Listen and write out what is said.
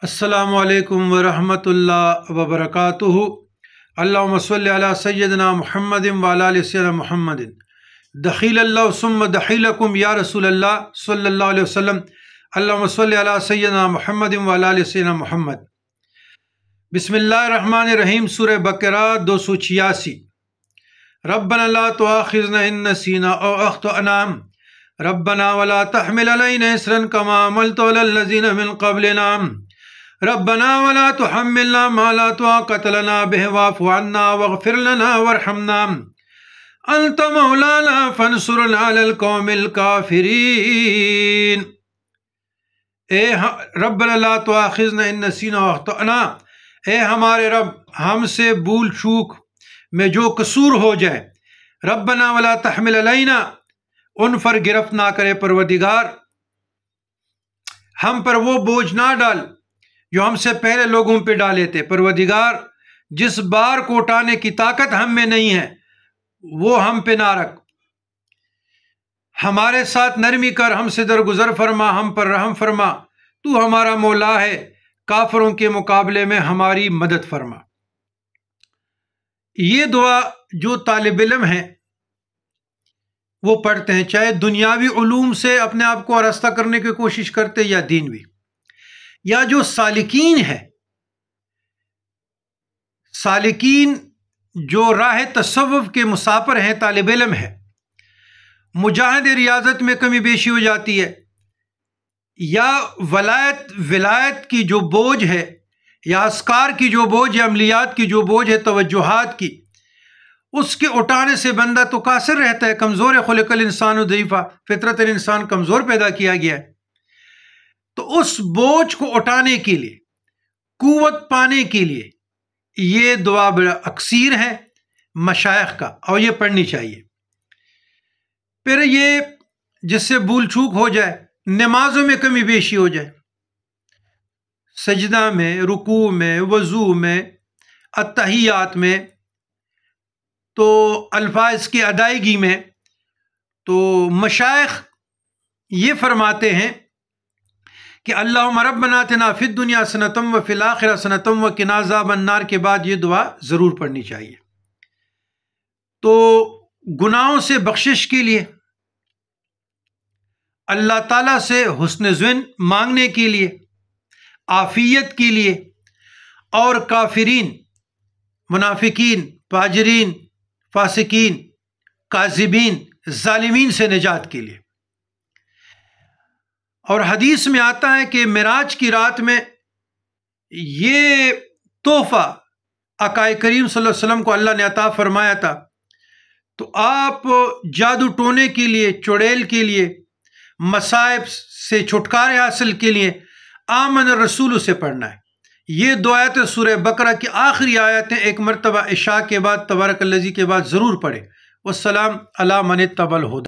अस्सलामु अलैकुम वरहमतुल्लाहि वबरकातुहु। अल्लाहुम्मा सल्लि अला सय्यदिना मुहम्मदिन व अला आलि सय्यदिना मुहम्मदिन। दखीलल्लाहु सुम्मा दखीलकुम या रसूलल्लाह सल्लल्लाहु अलैहि वसल्लम। अल्लाहुम्मा सल्लि अला सय्यदिना मुहम्मदिन व अला आलि सय्यदिना मुहम्मद। बिस्मिल्लाहिर्रहमानिर्रहीम। सूरह बकरा 286। रब्बना ला तुआखिज़ना इन नसीना औ अख्तअना रब्बना वला तहमिल अलैना इसरन कमा हमलतहु अलल लज़ीना मिन क़ब्लिना रब्बना वला तुहम्मिलना मा ला ताक़त लना बिहि वाफ़ु अन्ना वग़फ़िर लना वरहमना अंत मौलाना फंसुरना अलल क़ौमिल काफ़िरीन। रब्बना ला तुआखिज़ना इन नसीना व अख़्तअना, ए हमारे रब, हमसे भूल चूक में जो कसूर हो जाए। रब्बना वला तहमिल अलैना, उन पर गिरफ्त ना करे परवरदिगार, हम पर वो बोझ ना डाल जो हमसे पहले लोगों पे डाले थे। परवरदिगार, जिस बार को उठाने की ताकत हम में नहीं है वो हम पे ना रख। हमारे साथ नरमी कर, हमसे दरगुजर फरमा, हम पर रहम फरमा। तू हमारा मौला है, काफरों के मुकाबले में हमारी मदद फरमा। ये दुआ जो तालिब इल्म है वो पढ़ते हैं, चाहे दुनियावी उलूम से अपने आप को आरास्ता करने की कोशिश करते या दीनवी, या जो सालिकीन है, सालिकीन जो राह तसव्वुफ के मुसाफिर हैं, तालिब इल्म है, मुजाहिद रियाजत में कमी बेशी हो जाती है, या विलायत की जो बोझ है, या अस्कार की जो बोझ है, अमलियात की जो बोझ है, तवज्जुहात की, उसके उठाने से बंदा तो कासिर रहता है, कमज़ोर है। खुलिक़ल इंसानु दईफ़ा, फितरतन इंसान कमज़ोर पैदा किया गया है। तो उस बोझ को उठाने के लिए, कुव्वत पाने के लिए ये दुआ बड़ा अक्सीर है मशाइख का, और ये पढ़नी चाहिए। फिर ये जिससे भूल चूक हो जाए, नमाजों में कमी बेशी हो जाए, सजदा में, रुकू में, वज़ू में, अत्तहियात में, तो अल्फाज की अदायगी में, तो मशाइख ये फरमाते हैं कि अल्लाहुम्मा रब्बना आतिना फिद दुनिया हसनतम व फिल आखिरति हसनतम व क़िना अज़ाबन नार के बाद ये दुआ ज़रूर पढ़नी चाहिए। तो गुनाहों से बख्शिश के लिए, अल्लाह ताला से हुस्न ज़न मांगने के लिए, आफियत के लिए, और काफिरीन, मुनाफिकीन, फाजिरीन, फासिकीन, काज़िबीन, ज़ालिमीन से निजात के लिए। और हदीस में आता है कि मिराज की रात में ये तोहफ़ा आक़ाए करीम सल्लल्लाहु अलैहि वसल्लम को अल्लाह ने अता फरमाया था। तो आप जादू टोने के लिए, चुड़ैल के लिए, मसाइब से छुटकारे हासिल के लिए आमन रसूल से पढ़ना है। ये दो आयतें सूरह बकरा की आखिरी आयतें, एक मरतबा इशा के बाद, तबारकल्लज़ी के बाद ज़रूर पढ़े। वस्सलाम अला मन इत्तबल हुदा।